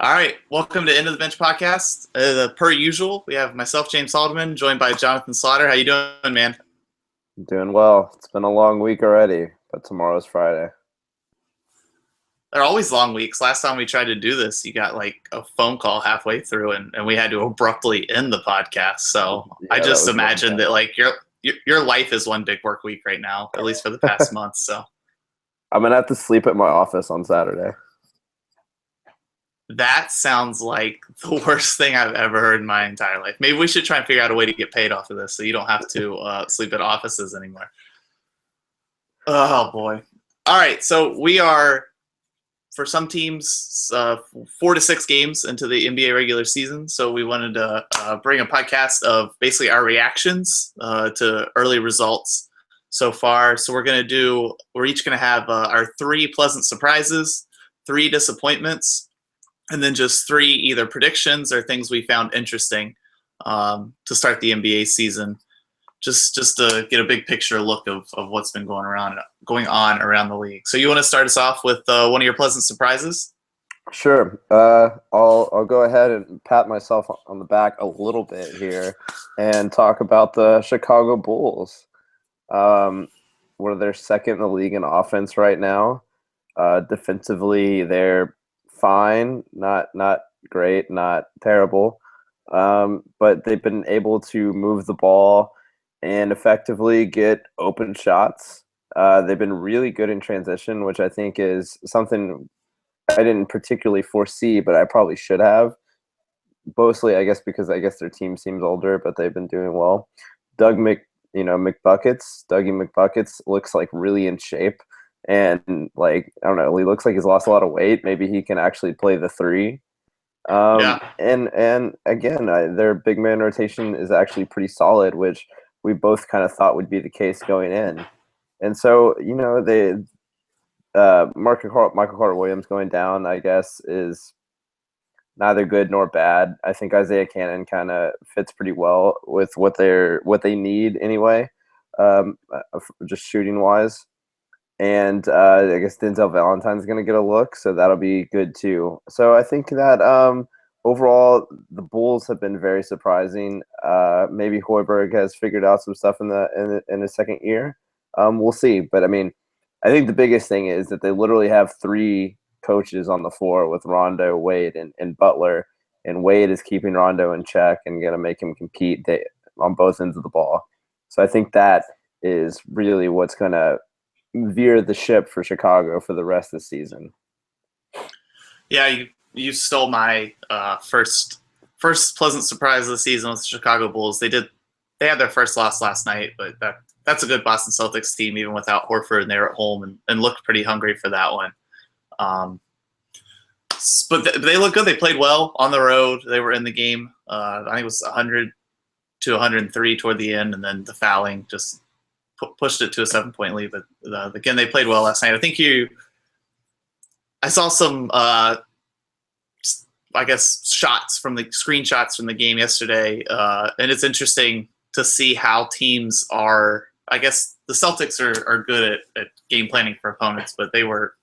All right, welcome to End of the Bench podcast. Per usual, we have myself, James Haldeman, joined by Jonathon Slotter. How you doing, man? Doing well. It's been a long week already, but tomorrow's Friday. They're always long weeks. Last time we tried to do this, you got like a phone call halfway through, and we had to abruptly end the podcast. So I Yeah, that just was one imagine bad. that like your life is one big work week right now, at least for the past month. So I'm gonna have to sleep at my office on Saturday. that sounds like the worst thing I've ever heard in my entire life. Maybe we should try and figure out a way to get paid off of this, so you don't have to sleep at offices anymore. Oh boy. All right, so we are for some teams 4 to 6 games into the NBA regular season. So we wanted to bring a podcast of basically our reactions to early results so far. So we're each going to have our 3 pleasant surprises, 3 disappointments, and then just 3 either predictions or things we found interesting to start the NBA season. Just to get a big picture look of what's been going on around the league. So you want to start us off with one of your pleasant surprises? Sure. I'll go ahead and pat myself on the back a little bit here and talk about the Chicago Bulls. They're second in the league in offense right now. Defensively, they're fine, not great, not terrible. But they've been able to move the ball and effectively get open shots. They've been really good in transition, which I think is something I didn't particularly foresee, but I probably should have. Mostly, I guess, because their team seems older, but they've been doing well. Dougie McBuckets looks like really in shape, and like I don't know, he looks like he's lost a lot of weight. Maybe he can actually play the three. Yeah. And again, their big man rotation is actually pretty solid, which we both kind of thought would be the case going in. And so, they Michael Carter Williams going down, I guess, is neither good nor bad. I think Isaiah Cannon kind of fits pretty well with what they need anyway, just shooting wise. And I guess Denzel Valentine's going to get a look, so that'll be good too. So I think that overall the Bulls have been very surprising. Maybe Hoiberg has figured out some stuff in his second year. We'll see, but I mean, I think the biggest thing is that they literally have 3 coaches on the floor with Rondo, Wade, and Butler, and Wade is keeping Rondo in check and going to make him compete on both ends of the ball. So I think that is really what's going to veer the ship for Chicago for the rest of the season. Yeah, you stole my first pleasant surprise of the season with the Chicago Bulls. They had their first loss last night, but that's a good Boston Celtics team even without Horford, and they were at home and looked pretty hungry for that one. But they look good. They played well on the road. They were in the game. I think it was 100 to 103 toward the end, and then the fouling just pushed it to a 7-point lead. But again, they played well last night. I saw some, I guess, screenshots from the game yesterday, and it's interesting to see how teams are. I guess the Celtics are good at game planning for opponents, but they were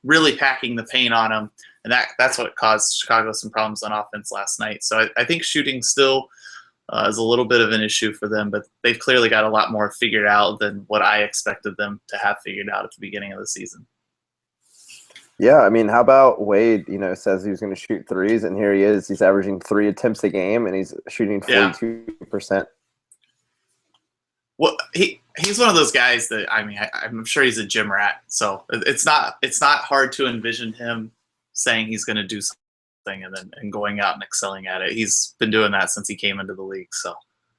really packing the paint on them, and that's what caused Chicago some problems on offense last night. So I think shooting still is a little bit of an issue for them, but they've clearly got a lot more figured out than what I expected them to have figured out at the beginning of the season. Yeah, I mean, how about Wade, says he was going to shoot threes, and here he is. He's averaging 3 attempts a game, and he's shooting 42%. Well, he's one of those guys that I'm sure he's a gym rat, so it's not hard to envision him saying he's going to do something and going out and excelling at it. He's been doing that since he came into the league. So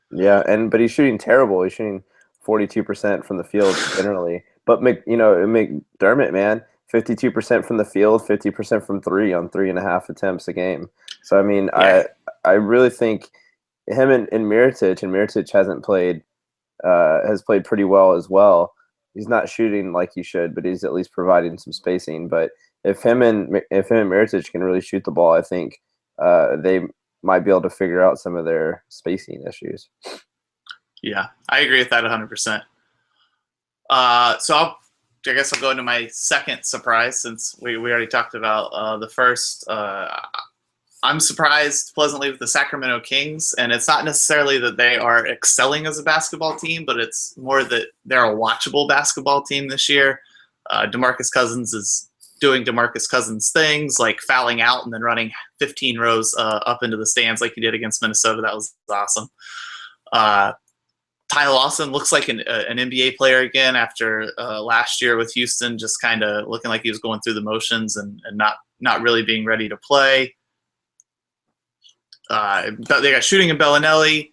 Yeah, but he's shooting terrible. He's shooting 42% from the field generally. But McDermott, man, 52% from the field, 50% from 3 on 3.5 attempts a game. So I mean, yeah, I really think him and Mirotic has played pretty well as well. He's not shooting like he should, but he's at least providing some spacing. But if him and Mirotic can really shoot the ball, I think they might be able to figure out some of their spacing issues. yeah, I agree with that 100%. So I guess I'll go into my second surprise since we already talked about the first. I'm surprised pleasantly with the Sacramento Kings, and it's not necessarily that they are excelling as a basketball team, but it's more that they're a watchable basketball team this year. DeMarcus Cousins is doing DeMarcus Cousins things, like fouling out and then running 15 rows up into the stands like he did against Minnesota. That was awesome. Ty Lawson looks like an NBA player again after last year with Houston, just kind of looking like he was going through the motions and not really being ready to play. They got shooting in Bellinelli,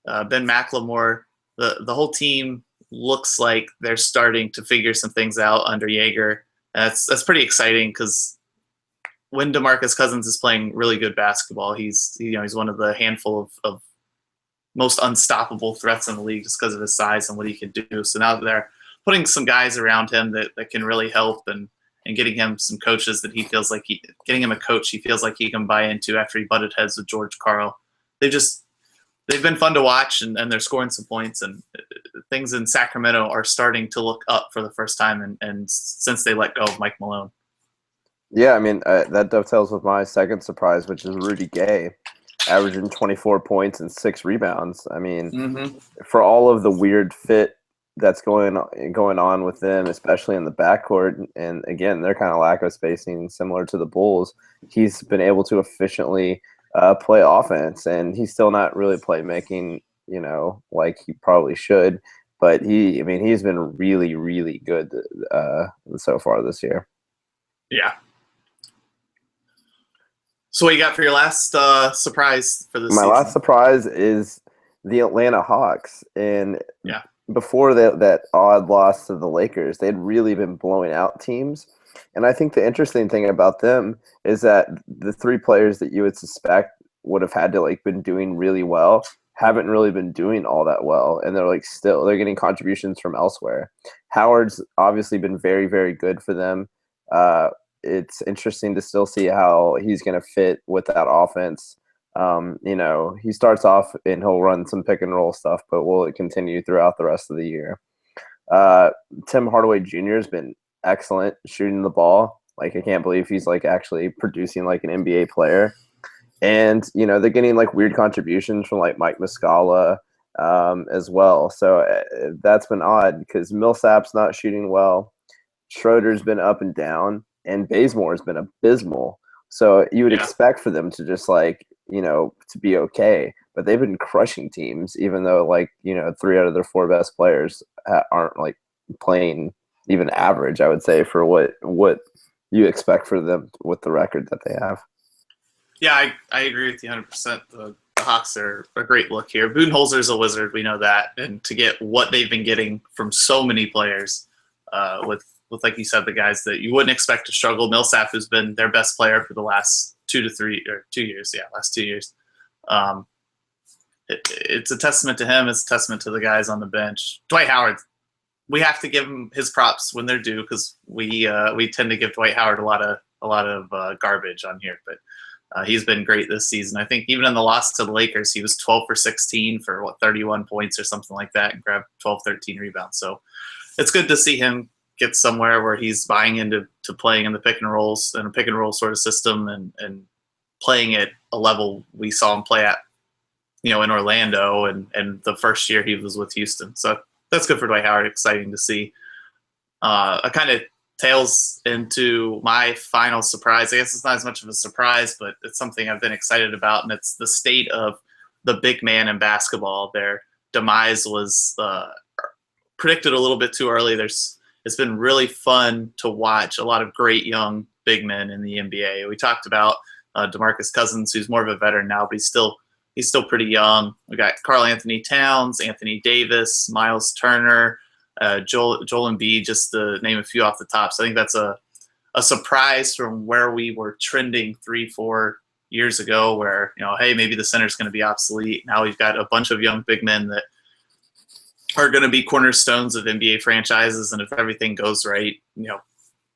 Ben McLemore. The whole team looks like they're starting to figure some things out under Jaeger. And that's pretty exciting because when DeMarcus Cousins is playing really good basketball, he's one of the handful of most unstoppable threats in the league just because of his size and what he can do. So now that they're putting some guys around him that can really help and getting him some coaches that he feels like getting him a coach he feels like he can buy into after he butted heads with George Karl. They've been fun to watch and they're scoring some points, and things in Sacramento are starting to look up for the first time and since they let go of Mike Malone. Yeah, I mean, that dovetails with my second surprise, which is Rudy Gay, averaging 24 points and 6 rebounds. I mean, for all of the weird fit that's going on with them, especially in the backcourt, and again, their kind of lack of spacing, similar to the Bulls, he's been able to efficiently play offense, and he's still not really playmaking, like he probably should. But he's been really, really good so far this year. Yeah. So what you got for your last surprise for this season? My last surprise is the Atlanta Hawks, and yeah. Before that odd loss to the Lakers, they'd really been blowing out teams. And I think the interesting thing about them is that the 3 players that you would suspect would have had to been doing really well haven't really been doing all that well. And they're getting contributions from elsewhere. Howard's obviously been very, very good for them. It's interesting to still see how he's going to fit with that offense. He starts off and he'll run some pick and roll stuff, but will it continue throughout the rest of the year? Tim Hardaway Jr. has been excellent shooting the ball. I can't believe he's actually producing an NBA player. And, they're getting weird contributions from Mike Muscala as well. So that's been odd because Millsap's not shooting well. Schroeder's been up and down, and Bazemore's been abysmal. So you would expect for them to just to be okay, but they've been crushing teams, even though 3 out of their 4 best players aren't playing even average, I would say, for what you expect for them with the record that they have. Yeah, I agree with you 100%. The Hawks are a great look here. Budenholzer's a wizard, we know that, and to get what they've been getting from so many players, with like you said, the guys that you wouldn't expect to struggle. Millsap, who's been their best player for the last 2 years. Yeah, last 2 years. It's a testament to him. It's a testament to the guys on the bench. Dwight Howard, we have to give him his props when they're due because we tend to give Dwight Howard a lot of garbage on here, but he's been great this season. I think even in the loss to the Lakers, he was 12 for 16 for 31 points or something like that, and grabbed 12, 13 rebounds. So it's good to see him get somewhere where he's buying into playing in the pick and rolls and a pick and roll sort of system and playing at a level we saw him play at, in Orlando and the first year he was with Houston. So that's good for Dwight Howard. Exciting to see. I kind of tails into my final surprise. I guess it's not as much of a surprise, but it's something I've been excited about, and it's the state of the big man in basketball. Their demise was predicted a little bit too early. It's been really fun to watch a lot of great young big men in the NBA. We talked about DeMarcus Cousins, who's more of a veteran now, but he's still pretty young. We got Karl Anthony Towns, Anthony Davis, Miles Turner, Joel Embiid, just to name a few off the top. So I think that's a surprise from where we were trending 3-4 years ago, where hey, maybe the center's going to be obsolete. Now we've got a bunch of young big men that are going to be cornerstones of NBA franchises, and if everything goes right,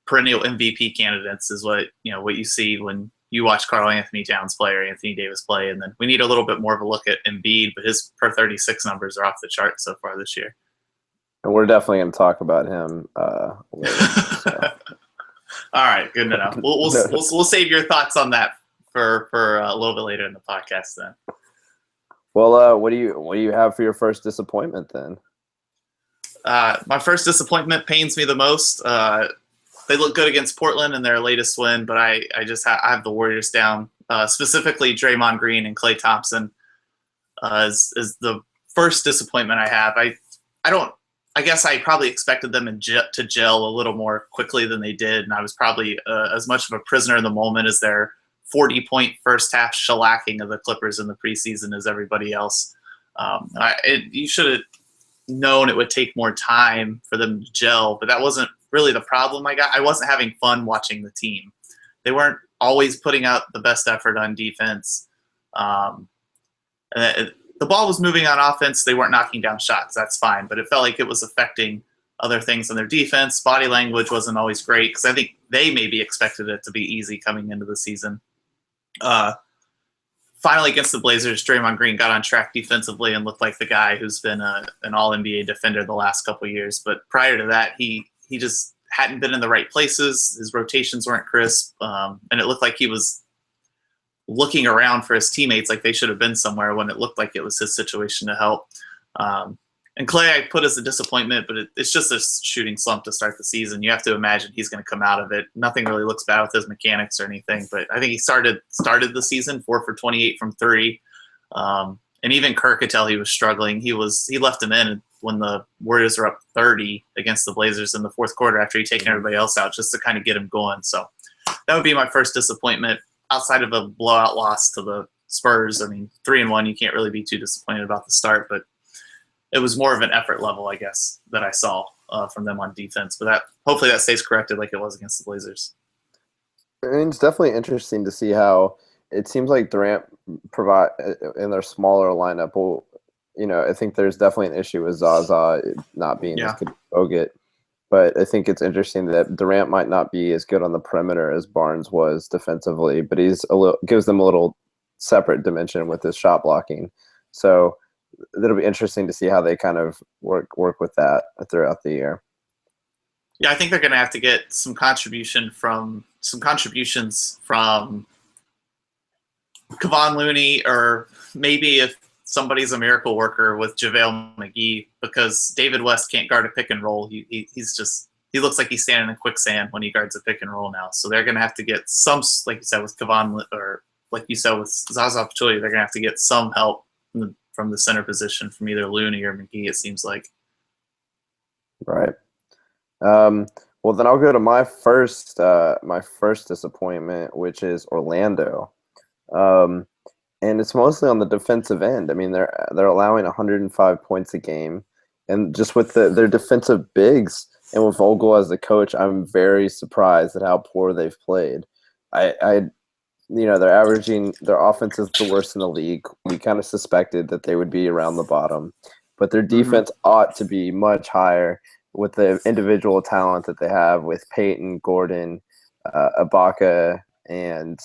perennial MVP candidates is what you see when you watch Karl Anthony Towns play or Anthony Davis play. And then we need a little bit more of a look at Embiid, but his per 36 numbers are off the chart so far this year. And we're definitely going to talk about him later. So. All right, good to know. We'll save your thoughts on that for a little bit later in the podcast then. Well, what do you have for your first disappointment then? My first disappointment pains me the most. They look good against Portland in their latest win, but I have the Warriors down. Specifically, Draymond Green and Klay Thompson is the first disappointment I have. I guess I probably expected them to gel a little more quickly than they did, and I was probably as much of a prisoner in the moment as their 40-point first half shellacking of the Clippers in the preseason as everybody else. You should have known it would take more time for them to gel, but that wasn't really the problem I wasn't having fun watching the team. They weren't always putting out the best effort on defense. The ball was moving on offense. They weren't knocking down shots. That's fine, but it felt like it was affecting other things in their defense. Body language wasn't always great because I think they maybe expected it to be easy coming into the season. Finally, against the Blazers, Draymond Green got on track defensively and looked like the guy who's been an All-NBA defender the last couple of years. But prior to that, he just hadn't been in the right places. His rotations weren't crisp, and it looked like he was looking around for his teammates like they should have been somewhere when it looked like it was his situation to help. And Klay I put as a disappointment, but it's just a shooting slump to start the season. You have to imagine he's going to come out of it. Nothing really looks bad with his mechanics or anything, but I think he started the season 4 for 28 from 3. And even Kerr could tell he was struggling. He left him in when the Warriors were up 30 against the Blazers in the fourth quarter after he'd taken everybody else out just to kind of get him going. So that would be my first disappointment outside of a blowout loss to the Spurs. I mean, 3-1, you can't really be too disappointed about the start, but it was more of an effort level, I guess, that I saw from them on defense. But hopefully that stays corrected like it was against the Blazers. I mean, it's definitely interesting to see how it seems like Durant provide in their smaller lineup. Well, I think there's definitely an issue with Zaza not being as good as Bogut. But I think it's interesting that Durant might not be as good on the perimeter as Barnes was defensively, but gives them a little separate dimension with his shot blocking. So it'll be interesting to see how they kind of work with that throughout the year. Yeah, I think they're going to have to get some contributions from Kevon Looney, or maybe if somebody's a miracle worker with JaVale McGee, because David West can't guard a pick and roll. He looks like he's standing in quicksand when he guards a pick and roll now. So they're going to have to get some, like you said with Kevon, or like you said with Zaza Pachulia, they're going to have to get some help from the center position from either Looney or McGee, it seems like. Right. Well, then I'll go to my first disappointment, which is Orlando. And it's mostly on the defensive end. I mean, they're allowing 105 points a game, and just with their defensive bigs and with Vogel as the coach, I'm very surprised at how poor they've played. They're averaging, their offense is the worst in the league. We kind of suspected that they would be around the bottom, but their defense ought to be much higher with the individual talent that they have with Peyton, Gordon, Ibaka, and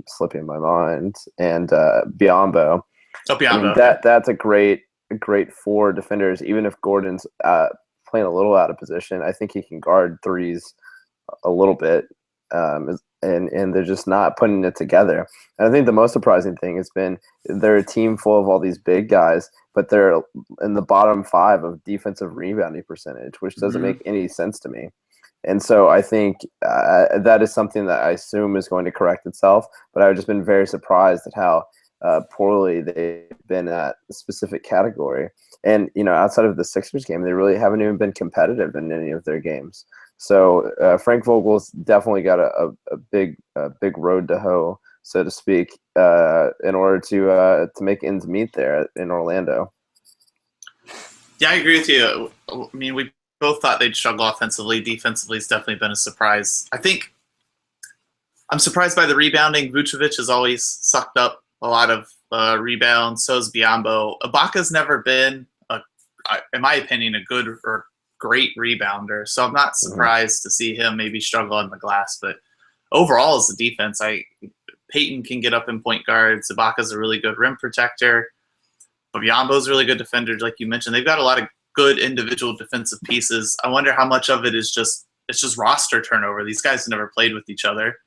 slipping my mind, and Biyombo. Biyombo. I mean, that's a great 4 defenders. Even if Gordon's playing a little out of position, I think he can guard threes a little bit. And they're just not putting it together. And I think the most surprising thing has been they're a team full of all these big guys, but they're in the bottom 5 of defensive rebounding percentage, which doesn't make any sense to me. And so I think that is something that I assume is going to correct itself. But I've just been very surprised at how poorly they've been at a specific category. And, outside of the Sixers game, they really haven't even been competitive in any of their games. So Frank Vogel's definitely got a big road to hoe, so to speak, in order to make ends meet there in Orlando. Yeah, I agree with you. I mean, we both thought they'd struggle offensively. Defensively has definitely been a surprise. I think I'm surprised by the rebounding. Vucevic has always sucked up a lot of rebounds. So has Biyombo. Ibaka's never been, in my opinion, a good or great rebounder. So I'm not surprised to see him maybe struggle on the glass. But overall, as a defense, Peyton can get up in point guards. Ibaka's a really good rim protector. Biyombo's a really good defender, like you mentioned. They've got a lot of good individual defensive pieces. I wonder how much of it is just roster turnover. These guys never played with each other.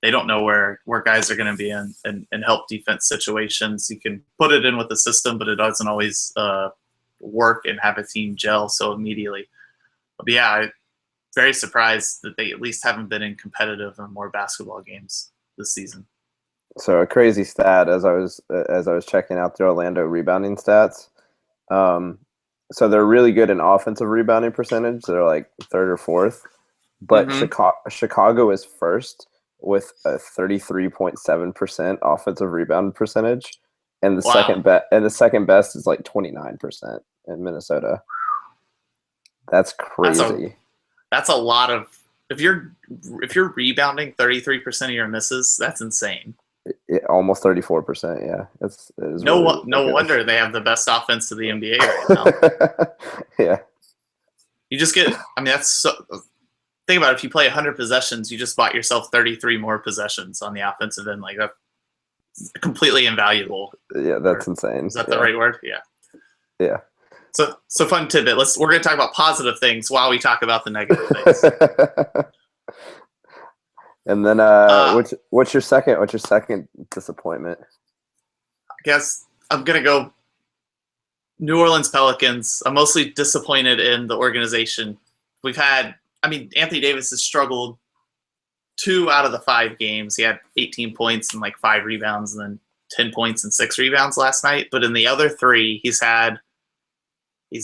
they don't know where guys are going to be in and help defense situations. You can put it in with the system, but it doesn't always work and have a team gel so immediately. But yeah, I'm very surprised that they at least haven't been in competitive and more basketball games this season. So a crazy stat as I was checking out the Orlando rebounding stats. So they're really good in offensive rebounding percentage. They're like third or fourth, but Chicago is first with a 33.7% offensive rebound percentage, and the second best is like 29% in Minnesota. That's crazy. That's a lot of if you're rebounding 33% of your misses, that's insane. Almost 34%. Yeah, it is no wonder they have the best offense of the NBA right now. Yeah, you just get. I mean, that's so. Think about it, if you play 100 possessions, you just bought yourself 33 more possessions on the offensive end. Like that's completely invaluable. Yeah, that's insane. Is that the right word? Yeah. Yeah. So fun tidbit. We're going to talk about positive things while we talk about the negative things. And then, what's your second disappointment? I guess I'm gonna go New Orleans Pelicans. I'm mostly disappointed in the organization. Anthony Davis has struggled 2 out of the 5 games. He had 18 points and like 5 rebounds, and then 10 points and 6 rebounds last night. But in the other 3, he's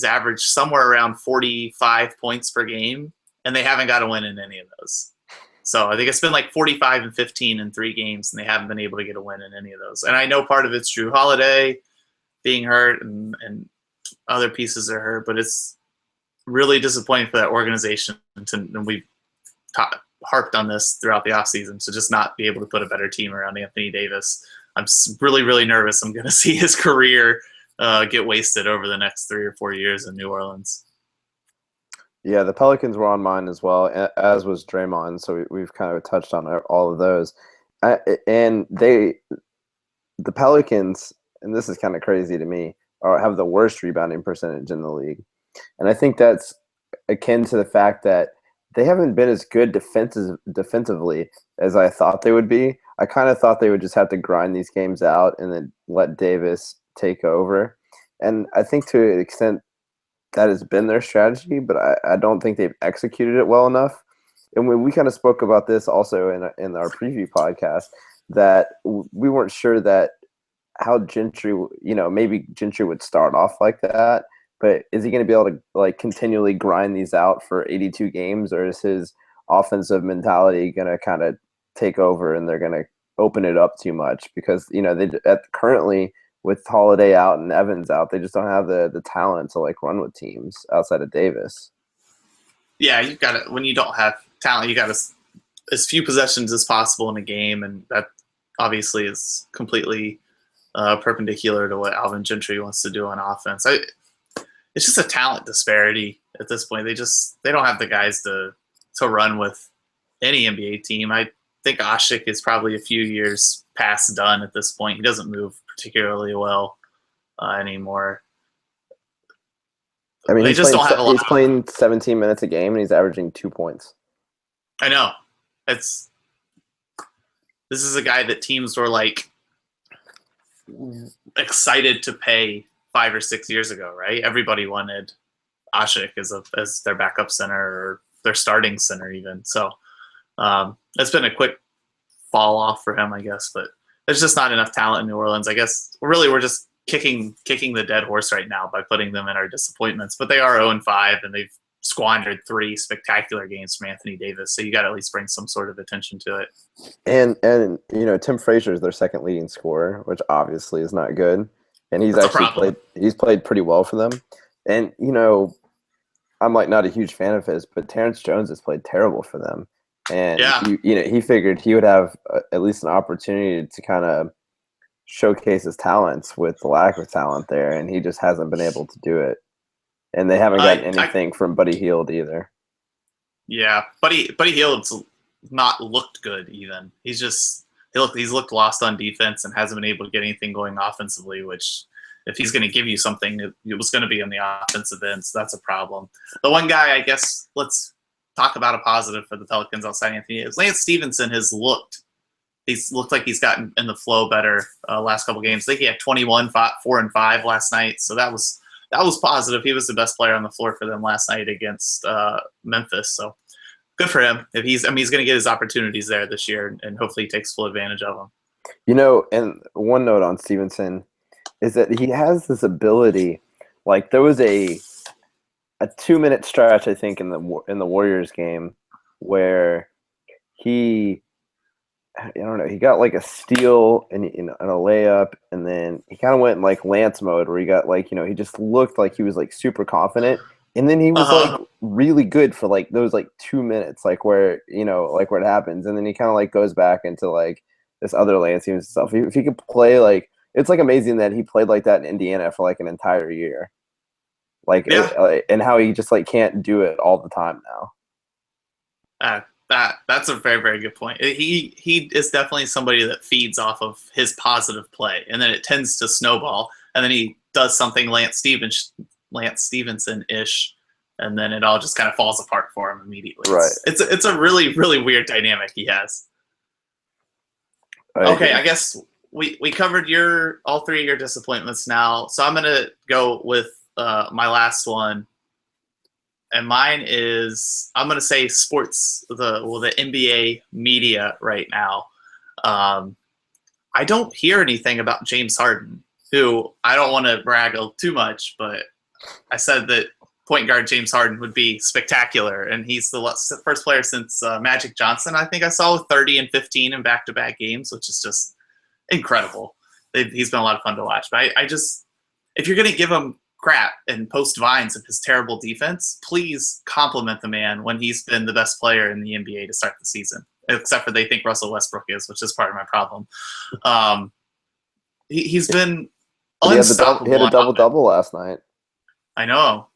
averaged somewhere around 45 points per game, and they haven't got a win in any of those. So I think it's been like 45 and 15 in 3 games, and they haven't been able to get a win in any of those. And I know part of it's Drew Holiday being hurt and other pieces are hurt, but it's really disappointing for that organization. And we've harped on this throughout the offseason to just not be able to put a better team around Anthony Davis. I'm really, really nervous. I'm going to see his career get wasted over the next 3 or 4 years in New Orleans. Yeah, the Pelicans were on mine as well, as was Draymond. So we've kind of touched on all of those. And the Pelicans, and this is kind of crazy to me, have the worst rebounding percentage in the league. And I think that's akin to the fact that they haven't been as good defensively as I thought they would be. I kind of thought they would just have to grind these games out and then let Davis take over. And I think to an extent that has been their strategy, but I don't think they've executed it well enough. And when we kind of spoke about this also in our preview podcast, that we weren't sure that how Gentry, maybe Gentry would start off like that, but is he going to be able to like continually grind these out for 82 games, or is his offensive mentality going to kind of take over and they're going to open it up too much? Because currently with Holiday out and Evans out, they just don't have the talent to like run with teams outside of Davis. Yeah, you got to, when you don't have talent, you got to as few possessions as possible in a game, and that obviously is completely perpendicular to what Alvin Gentry wants to do on offense. It's just a talent disparity at this point. They don't have the guys to run with any NBA team. I think Ashik is probably a few years past done at this point. He doesn't move particularly well anymore. I mean, he's playing 17 minutes a game and he's averaging 2 points. I know. This is a guy that teams were like excited to pay 5 or 6 years ago, right? Everybody wanted Ashik as their backup center or their starting center even. So it's been a quick fall off for him, I guess, but there's just not enough talent in New Orleans. I guess really we're just kicking the dead horse right now by putting them in our disappointments, but they are 0-5 and they've squandered 3 spectacular games from Anthony Davis. So you got to at least bring some sort of attention to it. And Tim Frazier is their second leading scorer, which obviously is not good. And he's played pretty well for them. And, I'm like not a huge fan of his, but Terrence Jones has played terrible for them. And he figured he would have at least an opportunity to kind of showcase his talents with the lack of talent there, and he just hasn't been able to do it. And they haven't gotten anything from Buddy Hield either. Yeah, Buddy Hield's not looked good even. He's looked lost on defense and hasn't been able to get anything going offensively, which if he's going to give you something, it was going to be on the offensive end, so that's a problem. The one guy, I guess, let's talk about a positive for the Pelicans outside Anthony Davis. Lance Stevenson has looked He's looked like he's gotten in the flow better last couple games. I think he had 21, 4 and 5 last night, so that was positive. He was the best player on the floor for them last night against Memphis. So good for him. If he's going to get his opportunities there this year, and hopefully he takes full advantage of them. You know, and one note on Stevenson is that he has this ability. Like there was a 2-minute stretch, I think, in the Warriors game where he got like a steal and a layup, and then he kind of went in like Lance mode where he got like, he just looked like he was like super confident, and then he was like really good for like those like 2 minutes, like where like where it happens, and then he kind of like goes back into like this other Lance Stephenson stuff. If he could play like, it's like amazing that he played like that in Indiana for like an entire year, like and how he just like can't do it all the time now. That's a very, very good point. He is definitely somebody that feeds off of his positive play, and then it tends to snowball, and then he does something Lance Stevenson-ish, and then it all just kind of falls apart for him immediately. Right. It's a really, really weird dynamic he has. Okay, I guess we covered all three of your disappointments now, so I'm gonna go with my last one. And mine is, I'm going to say sports, the NBA media right now. I don't hear anything about James Harden, who I don't want to brag too much, but I said that point guard James Harden would be spectacular. And he's the first player since Magic Johnson, I think I saw, with 30 and 15 in back-to-back games, which is just incredible. He's been a lot of fun to watch. But I just, if you're going to give him crap and post vines of his terrible defense, please compliment the man when he's been the best player in the NBA to start the season, except for they think Russell Westbrook is, which is part of my problem. He's been unstoppable. He had a double-double last night. I know.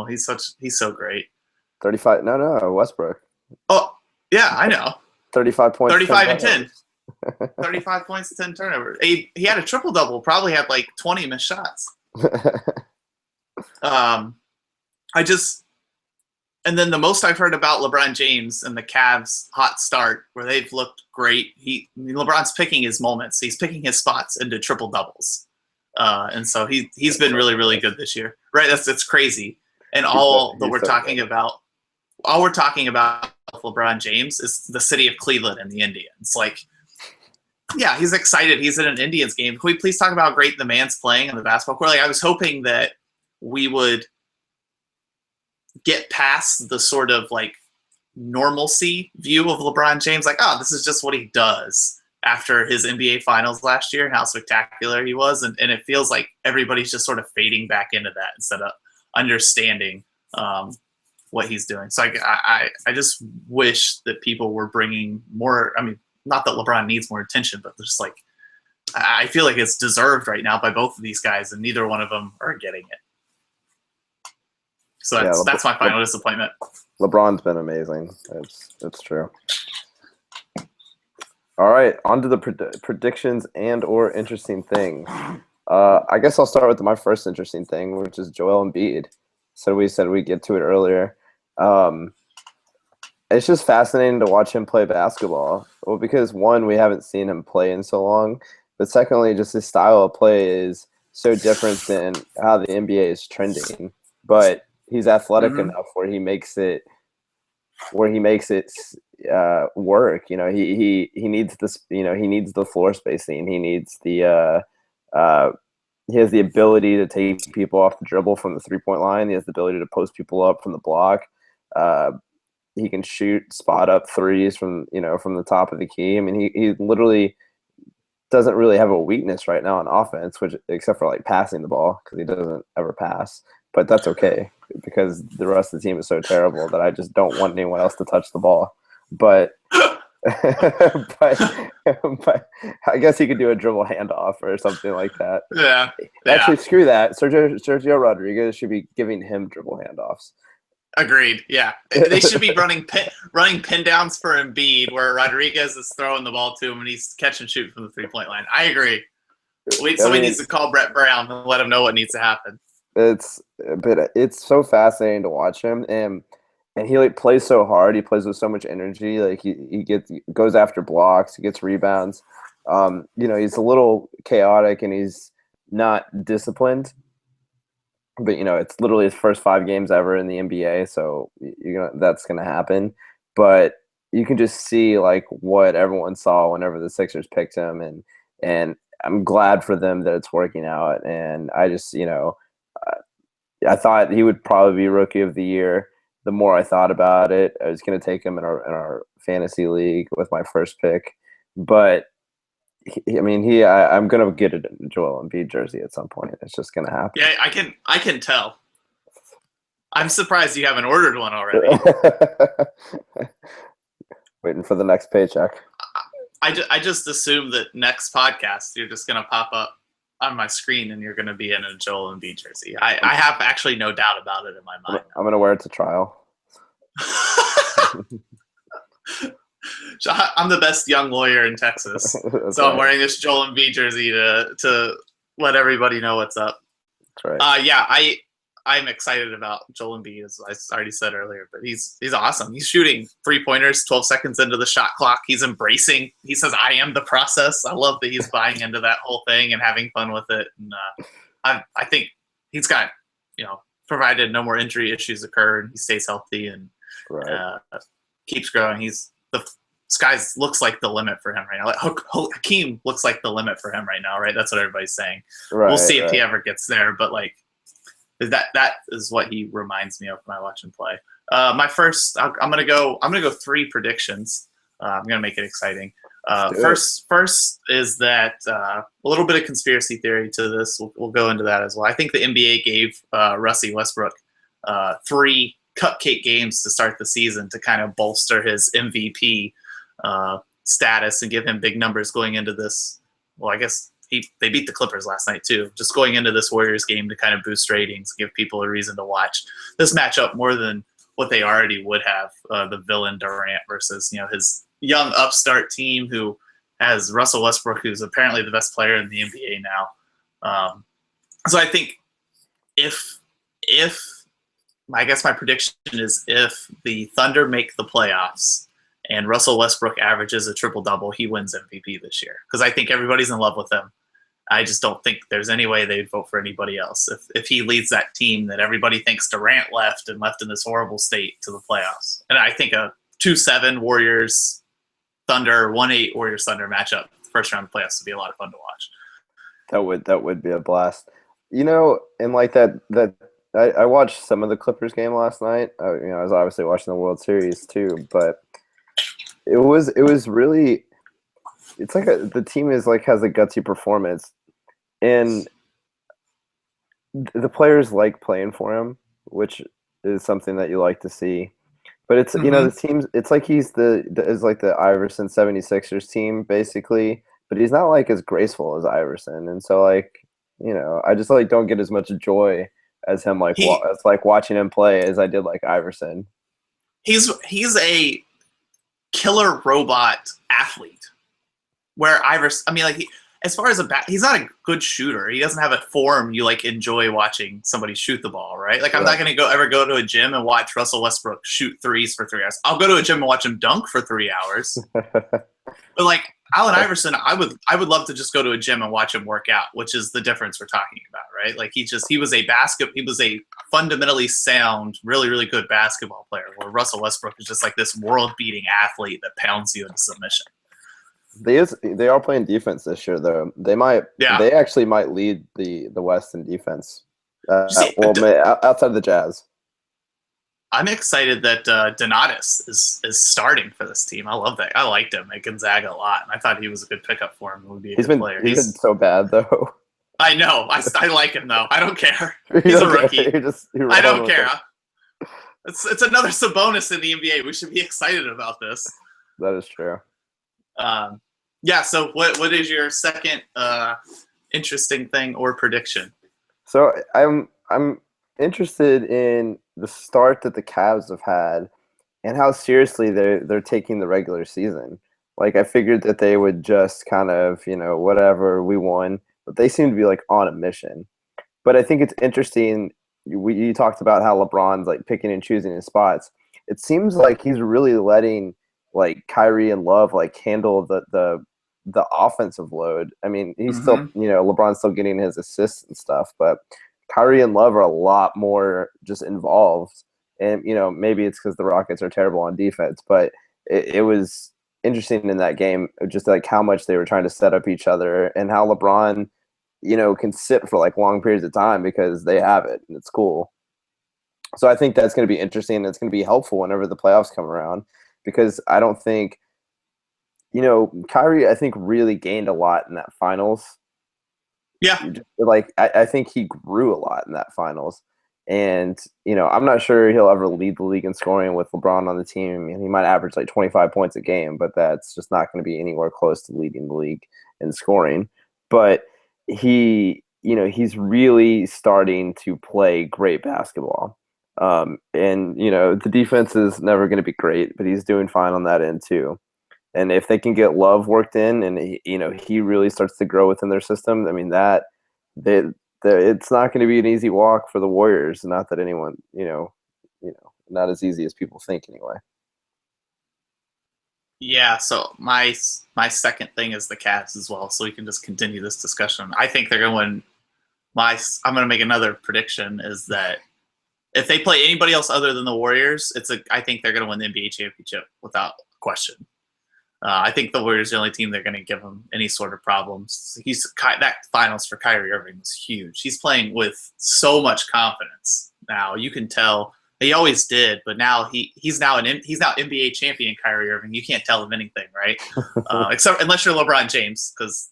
He's so great. 35. No, Westbrook. Oh, yeah, I know. 35 points. 35 and 10. 35 points, 10 turnovers. He had a triple-double, probably had like 20 missed shots. And then the most I've heard about LeBron James and the Cavs' hot start, where they've looked great. LeBron's picking his moments. He's picking his spots into triple doubles, and so he's been really, really good this year. Right? That's crazy. And all we're talking about with LeBron James is the city of Cleveland and the Indians. Like, yeah, he's excited. He's in an Indians game. Can we please talk about how great the man's playing on the basketball court? Like, I was hoping that we would get past the sort of like normalcy view of LeBron James. Like, oh, this is just what he does after his NBA finals last year and how spectacular he was. And it feels like everybody's just sort of fading back into that instead of understanding what he's doing. So I just wish that people were bringing more. I mean, not that LeBron needs more attention, but just like, I feel like it's deserved right now by both of these guys, and neither one of them are getting it. So that's my final disappointment. LeBron's been amazing. It's true. All right, on to the predictions and or interesting things. I guess I'll start with my first interesting thing, which is Joel Embiid. So we said we'd get to it earlier. It's just fascinating to watch him play basketball. Well, because one, we haven't seen him play in so long, but secondly, just his style of play is so different than how the NBA is trending. But he's athletic enough where he makes it work. You know, he needs this. You know, he needs the floor spacing. He needs the. He has the ability to take people off the dribble from the 3-point line. He has the ability to post people up from the block. He can shoot spot up threes from the top of the key. I mean, he literally doesn't really have a weakness right now on offense, except for like passing the ball, because he doesn't ever pass. But that's okay, because the rest of the team is so terrible that I just don't want anyone else to touch the ball. But but I guess he could do a dribble handoff or something like that. Yeah. Actually, screw that. Sergio Rodriguez should be giving him dribble handoffs. Agreed. Yeah, they should be running pin downs for Embiid, where Rodriguez is throwing the ball to him and he's catch and shoot from the 3-point line. I agree. Somebody needs to call Brett Brown and let him know what needs to happen. It's so fascinating to watch him, and and he like plays so hard. He plays with so much energy. Like goes after blocks. He gets rebounds. He's a little chaotic and he's not disciplined. But it's literally his first 5 games ever in the NBA, so that's gonna happen. But you can just see like what everyone saw whenever the Sixers picked him, and I'm glad for them that it's working out. And I just I thought he would probably be Rookie of the Year. The more I thought about it, I was going to take him in our fantasy league with my first pick. But I'm going to get a Joel Embiid jersey at some point. It's just going to happen. Yeah, I can tell. I'm surprised you haven't ordered one already. Waiting for the next paycheck. I just assume that next podcast you're just going to pop up on my screen and you're going to be in a Joel Embiid jersey. I have actually no doubt about it in my mind. I'm going to wear it to trial. I'm the best young lawyer in Texas, so right. I'm wearing this Joel Embiid jersey to let everybody know what's up. That's right. I'm excited about Joel Embiid, as I already said earlier, but he's awesome. He's shooting 3-pointers 12 seconds into the shot clock. He's embracing. He says, "I am the process." I love that he's buying into that whole thing and having fun with it. And I think he's got, provided no more injury issues occur and he stays healthy and keeps growing. The sky looks like the limit for him right now. Like Hakeem looks like the limit for him right now, right? That's what everybody's saying. Right, we'll see if he ever gets there, but like. That is what he reminds me of when I watch him play. My first, I'm gonna go 3 predictions. I'm gonna make it exciting. First is that a little bit of conspiracy theory to this. We'll go into that as well. I think the NBA gave Russell Westbrook 3 cupcake games to start the season to kind of bolster his MVP status and give him big numbers going into this. Well, I guess. They beat the Clippers last night too. Just going into this Warriors game to kind of boost ratings, give people a reason to watch this matchup more than what they already would have. The villain Durant versus his young upstart team who has Russell Westbrook, who's apparently the best player in the NBA now. So I think if I guess my prediction is if the Thunder make the playoffs and Russell Westbrook averages a triple-double, he wins MVP this year. Because I think everybody's in love with him. I just don't think there's any way they'd vote for anybody else. If he leads that team that everybody thinks Durant left in this horrible state to the playoffs. And I think a 2-7 Warriors Thunder, 1-8 Warriors Thunder matchup, first round of playoffs would be a lot of fun to watch. That would be a blast. And like that I watched some of the Clippers game last night. I was obviously watching the World Series too, but it was really, it's like the team has a gutsy performance, and the players like playing for him, which is something that you like to see. But it's the teams, it's like he's the Iverson 76ers team basically, but he's not like as graceful as Iverson, and so I just don't get as much joy as him watching him play as I did like Iverson. He's a killer robot athlete where Iverson, as far as he's not a good shooter. He doesn't have a form you enjoy watching somebody shoot the ball, right? I'm not going to ever go to a gym and watch Russell Westbrook shoot threes for 3 hours. I'll go to a gym and watch him dunk for 3 hours. But Allen Iverson, I would love to just go to a gym and watch him work out, which is the difference we're talking about, right? He was a fundamentally sound, really, really good basketball player, where Russell Westbrook is just this world-beating athlete that pounds you into submission. They are playing defense this year, though. They actually might lead the West in defense. Outside of the Jazz. I'm excited that Donatus is starting for this team. I love that. I liked him at Gonzaga a lot, and I thought he was a good pickup for him. He would be a good player. He's been so bad, though. I know. I like him, though. I don't care. He's a rookie. I don't care. It's another Sabonis in the NBA. We should be excited about this. That is true. So what is your second interesting thing or prediction? So I'm interested in the start that the Cavs have had and how seriously they're taking the regular season. I figured that they would just kind of, whatever, we won, but they seem to be on a mission. But I think it's interesting. You talked about how LeBron's picking and choosing his spots. it seems like he's really letting like Kyrie and Love like handle the offensive load. I mean, he's still, Hmm. LeBron's still getting his assists and stuff, but Kyrie and Love are a lot more just involved. And maybe it's because the Rockets are terrible on defense, but it was interesting in that game, just like how much they were trying to set up each other and how LeBron, can sit for like long periods of time because they have it and it's cool. So I think that's going to be interesting. And it's going to be helpful whenever the playoffs come around because I don't think, Kyrie, I think really gained a lot in that finals. Yeah. Like I think he grew a lot in that finals. And, I'm not sure he'll ever lead the league in scoring with LeBron on the team. I mean, he might average like 25 points a game, but that's just not going to be anywhere close to leading the league in scoring. But he's really starting to play great basketball. And, the defense is never going to be great, but he's doing fine on that end too. And if they can get Love worked in, and he really starts to grow within their system, I mean they, it's not going to be an easy walk for the Warriors. Not that anyone, not as easy as people think anyway. Yeah, so my second thing is the Cavs as well, so we can just continue this discussion. I think they're going to win. I'm going to make another prediction is that if they play anybody else other than the Warriors, I think they're going to win the NBA championship without question. I think the Warriors are the only team they're going to give him any sort of problems. That finals for Kyrie Irving was huge. He's playing with so much confidence now. You can tell he always did, but now he's now NBA champion Kyrie Irving. You can't tell him anything, right? Except unless you're LeBron James, because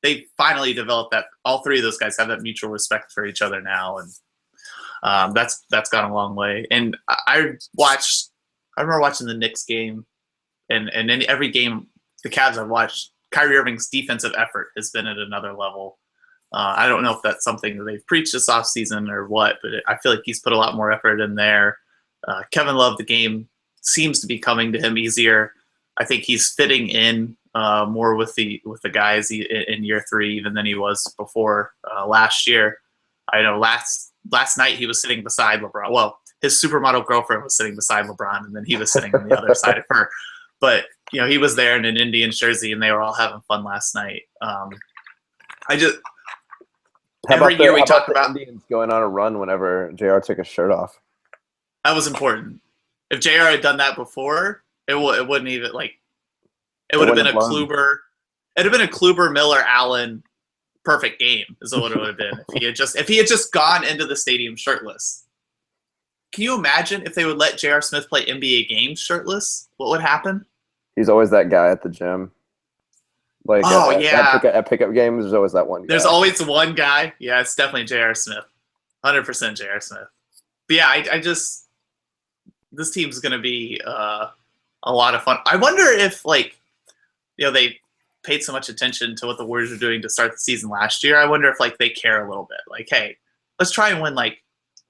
they finally developed that. All three of those guys have that mutual respect for each other now, and that's gone a long way. And I remember watching the Knicks game. And in every game, the Cavs I've watched, Kyrie Irving's defensive effort has been at another level. I don't know if that's something that they've preached this offseason or what, but I feel like he's put a lot more effort in there. Kevin Love, the game seems to be coming to him easier. I think he's fitting in more with the guys in year three even than he was before last year. I know last night he was sitting beside LeBron. Well, his supermodel girlfriend was sitting beside LeBron, and then he was sitting on the other side of her. But he was there in an Indians jersey, and they were all having fun last night. Every year we talk about Indians going on a run whenever JR took his shirt off. That was important. If JR had done that before, it wouldn't even it would have been a Kluber. It'd have been a Kluber, Miller, Allen perfect game. Is what it would have been if he had just gone into the stadium shirtless. Can you imagine if they would let J.R. Smith play NBA games shirtless? What would happen? He's always that guy at the gym. Like, at pickup games, there's always that one guy. There's always one guy. Yeah, it's definitely J.R. Smith. 100% J.R. Smith. But yeah, I just this team's going to be a lot of fun. I wonder if they paid so much attention to what the Warriors were doing to start the season last year. I wonder if they care a little bit. Like, hey, let's try and win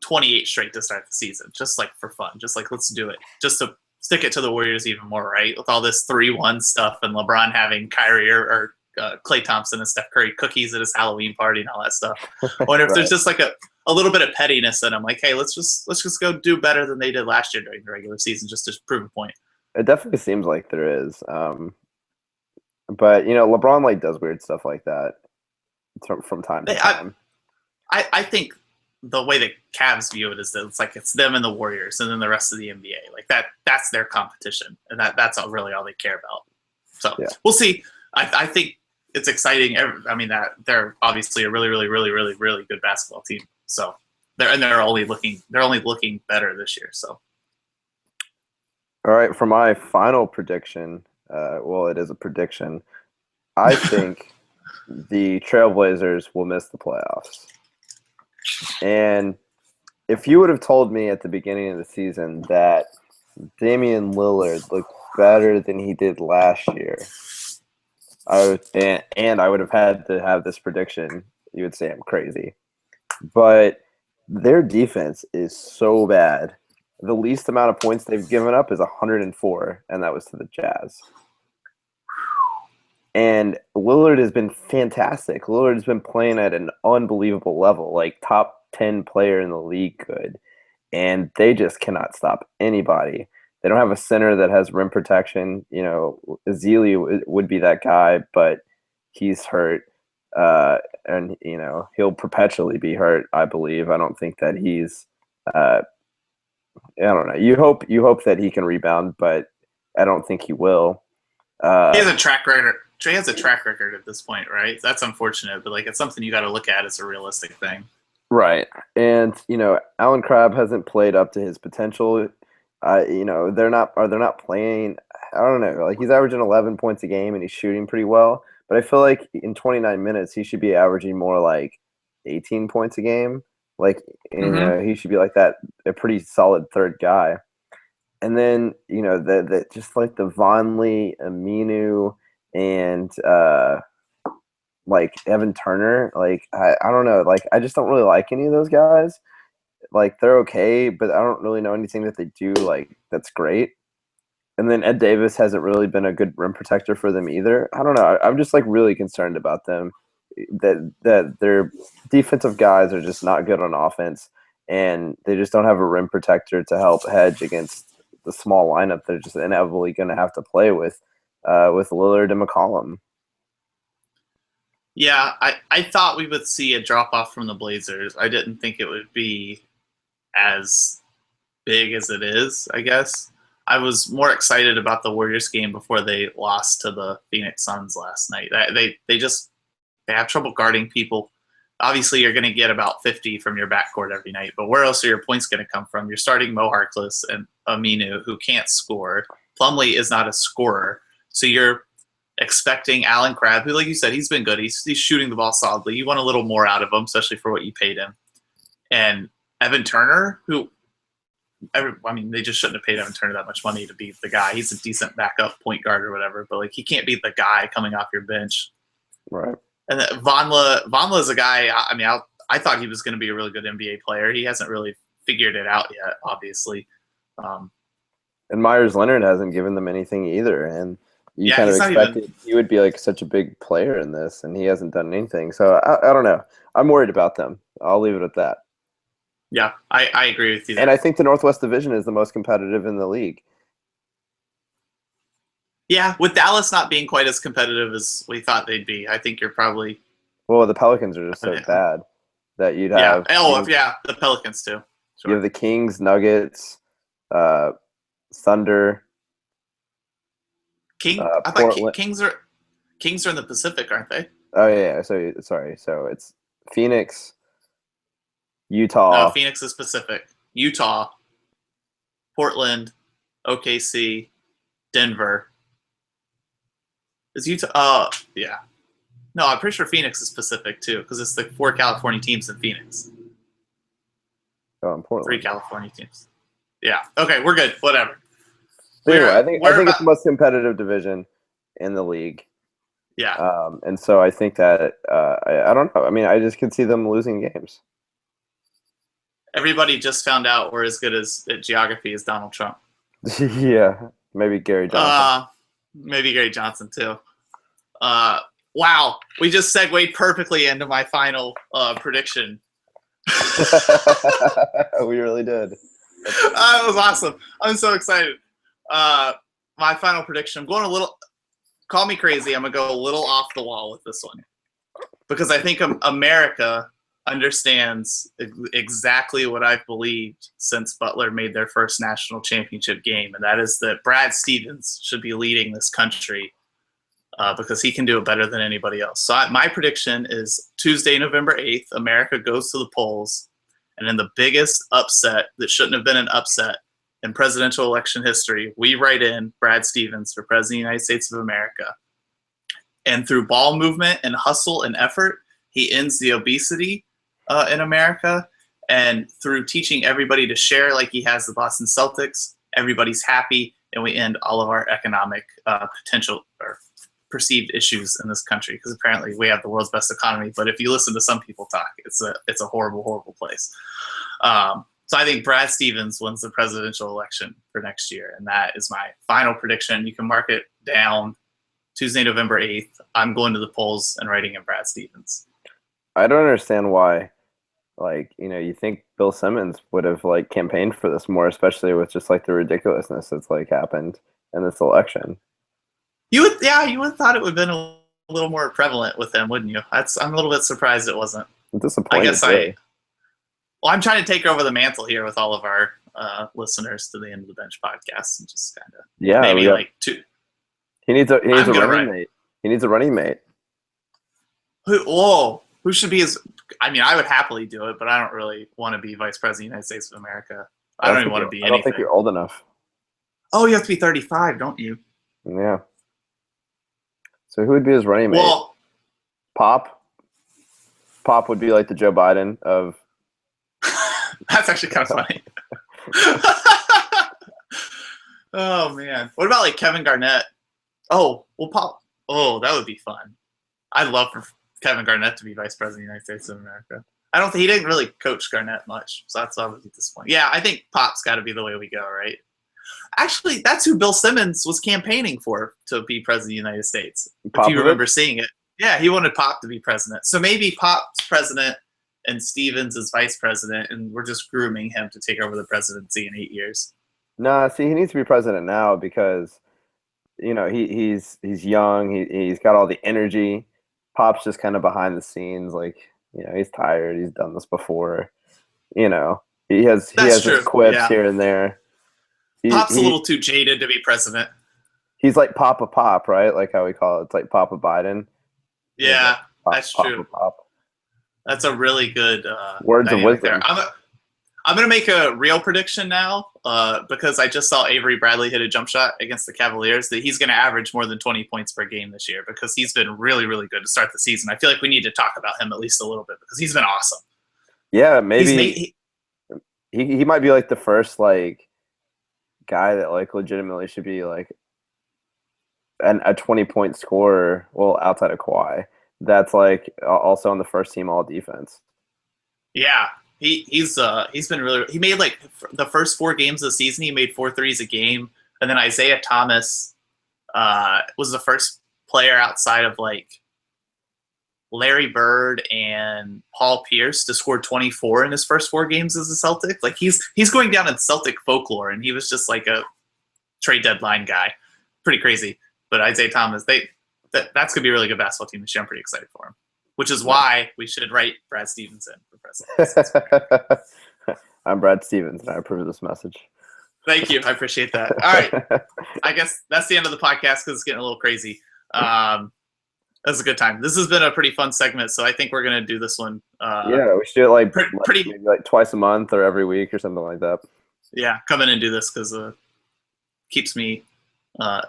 28 straight to start the season, just for fun. Just let's do it, just to stick it to the Warriors even more, right? With all this 3-1 stuff and LeBron having Kyrie or Klay Thompson and Steph Curry cookies at his Halloween party and all that stuff. I wonder if there's just a little bit of pettiness in them. Hey, let's just go do better than they did last year during the regular season, just to prove a point. It definitely seems like there is. But LeBron does weird stuff like that from time to time. I think the way the Cavs view it is that it's them and the Warriors and then the rest of the NBA. That's their competition, and that's really all they care about. So We'll see. I think it's exciting. I mean, that they're obviously a really, really, really, really, really good basketball team. So they're only looking better this year. So all right, for my final prediction, well, it is a prediction. I think the Trailblazers will miss the playoffs. And if you would have told me at the beginning of the season that Damian Lillard looked better than he did last year, I would have had to have this prediction, you would say I'm crazy. But their defense is so bad. The least amount of points they've given up is 104, and that was to the Jazz. And Lillard has been fantastic. Lillard has been playing at an unbelievable level, top 10 player in the league good. and they just cannot stop anybody. They don't have a center that has rim protection. You know, Ezeli would be that guy, but he's hurt, and you know he'll perpetually be hurt. I believe. I don't think that he's. I don't know. You hope that he can rebound, but I don't think he will. He Uh, has a track record. He has a track record at this point, right? That's unfortunate, but like it's something you got to look at as a realistic thing. right, and you know Alan Crabb hasn't played up to his potential. You know they're not playing. I don't know. Like he's averaging 11 points a game and he's shooting pretty well, but I feel like in 29 minutes he should be averaging more like 18 points a game. Like and, you Mm-hmm. know he should be like that a pretty solid third guy. And then you know the just like the Vonleh, Aminu, and like Evan Turner. Like I don't know. Like I just don't really like any of those guys. Like they're okay, but I don't really know anything that they do like that's great. And then Ed Davis hasn't really been a good rim protector for them either. I don't know. I'm just like really concerned about them. That their defensive guys are just not good on offense, and they just don't have a rim protector to help hedge against the small lineup they're just inevitably going to have to play with Lillard and McCollum. Yeah, I thought we would see a drop off from the Blazers. I didn't think it would be as big as it is, I guess. I was more excited about the Warriors game before they lost to the Phoenix Suns last night. They have trouble guarding people. Obviously, you're going to get about 50 from your backcourt every night, but where else are your points going to come from? You're starting Mo Harkless and Aminu, who can't score. Plumlee is not a scorer, so you're expecting Alan Crabb, who, like you said, he's been good. He's shooting the ball solidly. You want a little more out of him, especially for what you paid him. And Evan Turner, who they just shouldn't have paid Evan Turner that much money to be the guy. He's a decent backup point guard or whatever, but like he can't be the guy coming off your bench. Right. And Vonleh is a guy. I thought he was going to be a really good NBA player. He hasn't really figured it out yet, obviously. And Myers Leonard hasn't given them anything either, and you kind of expected he would be like such a big player in this, and he hasn't done anything. So I don't know. I'm worried about them. I'll leave it at that. Yeah, I agree with you there. And I think the Northwest Division is the most competitive in the league. Yeah, with Dallas not being quite as competitive as we thought they'd be, I think you're probably. Well, the Pelicans are just so bad that you'd have. Yeah, the Pelicans too. Sure. You have the Kings, Nuggets, Thunder. I thought Kings are in the Pacific, aren't they? Oh yeah. So sorry. So it's Phoenix, Utah. No, Phoenix is Pacific. Utah, Portland, OKC, Denver. Is Utah? Yeah. No, I'm pretty sure Phoenix is Pacific too, because it's the 4 California teams in Phoenix. Oh, in Portland. 3 California teams. Yeah. Okay, we're good. Whatever. But anyway, I think it's the most competitive division in the league. Yeah. And so I think that I don't know. I mean, I just could see them losing games. Everybody just found out we're as good at geography as Donald Trump. Yeah, maybe Gary Johnson. Maybe Gary Johnson too. Wow, we just segued perfectly into my final prediction. We really did. That was awesome. I'm so excited. My final prediction. I'm going a little. Call me crazy. I'm gonna go a little off the wall with this one because I think America understands exactly what I've believed since Butler made their first national championship game, and that is that Brad Stevens should be leading this country because he can do it better than anybody else. So my prediction is Tuesday, November 8th, America goes to the polls, and in the biggest upset that shouldn't have been an upset in presidential election history, we write in Brad Stevens for President of the United States of America. And through ball movement and hustle and effort, he ends the obesity in America. And through teaching everybody to share like he has the Boston Celtics, everybody's happy, and we end all of our economic potential or perceived issues in this country, because apparently we have the world's best economy. But if you listen to some people talk, it's a horrible, horrible place. So I think Brad Stevens wins the presidential election for next year, and that is my final prediction. You can mark it down, Tuesday, November 8th. I'm going to the polls and writing in Brad Stevens. I don't understand why Like, you think Bill Simmons would have like campaigned for this more, especially with just like the ridiculousness that's like happened in this election. You would have thought it would have been a little more prevalent with him, wouldn't you? I'm a little bit surprised it wasn't. I'm I disappointed, guess really. Well, I'm trying to take over the mantle here with all of our listeners to the End of the Bench podcast and just kind of Yeah, maybe like two. he needs a I'm gonna running write. mate. He needs a running mate. Who should be his? I mean, I would happily do it, but I don't really want to be vice president of the United States of America. I don't even want to be I don't anything. think you're old enough. Oh, you have to be 35, don't you? Yeah. So who would be his running mate? Well, Pop. Pop would be like the Joe Biden of. that's actually kind of funny. Oh man, what about like Kevin Garnett? Oh, well, Pop. Oh, that would be fun. I'd love for Kevin Garnett to be vice president of the United States of America. I don't think he didn't really coach Garnett much, so that's obviously disappointing. Yeah, I think Pop's got to be the way we go, right? Actually, that's who Bill Simmons was campaigning for to be president of the United States. If you remember seeing it. Yeah, he wanted Pop to be president. So maybe Pop's president and Stevens is vice president, and we're just grooming him to take over the presidency in 8 years. No, see, he needs to be president now because, he's young. He's got all the energy. Pop's just kind of behind the scenes, like, he's tired. He's done this before. He has his quips here and there. Pop's a little too jaded to be president. He's like Papa Pop, right? Like how we call it. It's like Papa Biden. Yeah, that's true. Pop. That's a really good words of wisdom. I'm going to make a real prediction now because I just saw Avery Bradley hit a jump shot against the Cavaliers that he's going to average more than 20 points per game this year because he's been really, really good to start the season. I feel like we need to talk about him at least a little bit because he's been awesome. Yeah, maybe he might be like the first like guy that like legitimately should be like a 20-point scorer, well, outside of Kawhi, that's like also on the first team all defense. Yeah. He's been really. He made like the first 4 games of the season. He made 4 threes a game, and then Isaiah Thomas was the first player outside of like Larry Bird and Paul Pierce to score 24 in his first 4 games as a Celtic. Like he's going down in Celtic folklore, and he was just like a trade deadline guy. Pretty crazy. But Isaiah Thomas, that's gonna be a really good basketball team this year. I'm pretty excited for him. Which is why we should write Brad Stevens in for president. I'm Brad Stevens, and I approve of this message. Thank you. I appreciate that. All right. I guess that's the end of the podcast because it's getting a little crazy. That was a good time. This has been a pretty fun segment, so I think we're going to do this one. Yeah, we should do it like pretty maybe like twice a month or every week or something like that. Yeah, come in and do this because it keeps me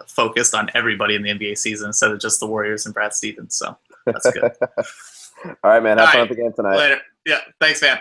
focused on everybody in the NBA season instead of just the Warriors and Brad Stevens. So that's good. All right, man. Have fun at the game tonight. Later. Yeah. Thanks, man.